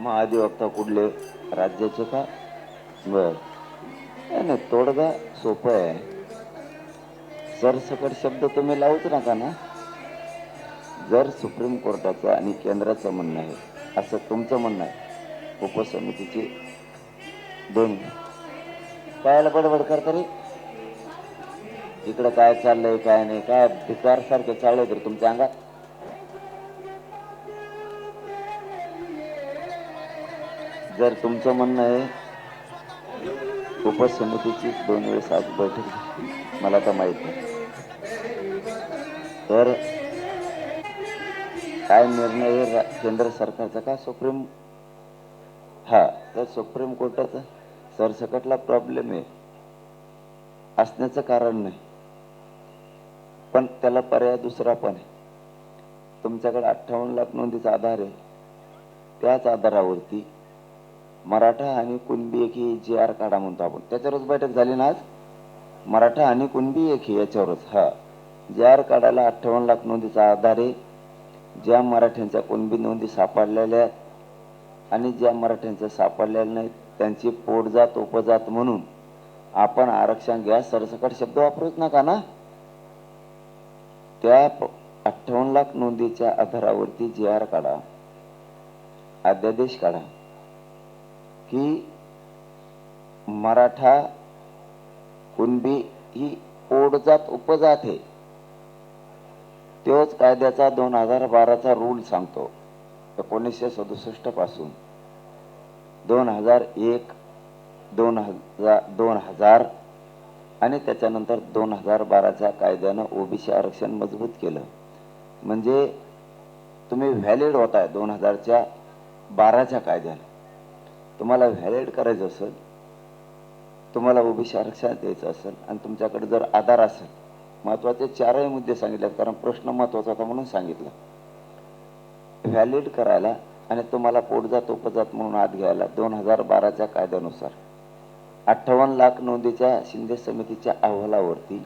महाधिवक्ता कुठले राज्याचे का? बर, नाही तोडगा सोपं आहे. सरसकट शब्द तुम्ही लावूच नका ना. जर सुप्रीम कोर्टाचं आणि केंद्राचं म्हणणं आहे असं तुमचं म्हणणं आहे, उपसमितीची दोन कायला बडबड करता रे? इकडं काय चाललंय काय नाही, काय भिकार सारखे चाललंय तर तुमच्या अंगात. जर तुमचं म्हणणं आहे उपसमितीची 2 वेळेस आज बैठक झाली, मला तर माहित नाही, तर काय निर्णय आहे केंद्र सरकारचा का सुप्रीम? हा, तर सुप्रीम कोर्टाचा सरसकटला प्रॉब्लेम आहे असण्याचं कारण नाही, पण त्याला पर्याय दुसरा पण आहे. तुमच्याकडे 58 लाख नोंदीचा आधार आहे, त्याच आधारावरती मराठा आणि कुणबी एकी JR काढा म्हणतो आपण, त्याच्यावरच बैठक झाली ना आज. मराठा आणि कुणबी एकी याच्यावरच हा JR काढायला 58 लाख नोंदीचा आधार आहे. ज्या मराठ्यांच्या कुणबी नोंदी सापडलेल्या आणि ज्या मराठ्यांच्या सापडलेल्या नाहीत त्यांची पोटजात उपजात म्हणून आपण आरक्षण घ्या सरसकट शब्द वापरूच नका ना. त्या 58 लाख नोंदीच्या आधारावरती JR काढा, अध्यादेश काढा की मराठा कुणबी ही पोटजात उपजात आहे. तोच कायद्याचा 2012चा रूल सांगतो. 1967 पासून 2001, 2000 आणि त्याच्यानंतर 2012च्या कायद्यानं ओबीसी आरक्षण मजबूत केलं. म्हणजे तुम्ही व्हॅलिड होताय 2012च्या कायद्याला. तुम्हाला व्हॅलिड करायचं असेल, तुम्हाला ओबीसी आरक्षण द्यायचं असेल आणि तुमच्याकडे जर आधार असेल, महत्वाचे 4ही मुद्दे सांगितलेत कारण प्रश्न महत्वाचा होता म्हणून सांगितलं. व्हॅलिड करायला आणि तुम्हाला पोटजात उपजात म्हणून आत घ्यायला 2012च्या कायद्यानुसार 58 लाख नोंदीच्या शिंदे समितीच्या अहवालावरती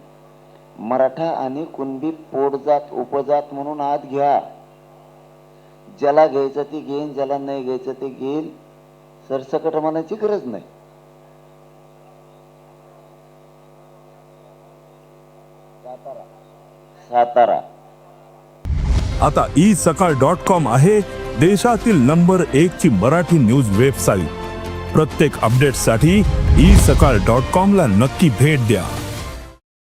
मराठा आणि कुणबी पोटजात उपजात म्हणून आत घ्या. ज्याला घ्यायचं ती घेईन, ज्याला नाही घ्यायचं ते घेईल. सरसकट म्हणायची गरज नाही. सातारा आता isakal.com आहे देशातील नंबर 1 ची मराठी न्यूज वेबसाईट. प्रत्येक अपडेटसाठी isakal.com ला नक्की भेट द्या.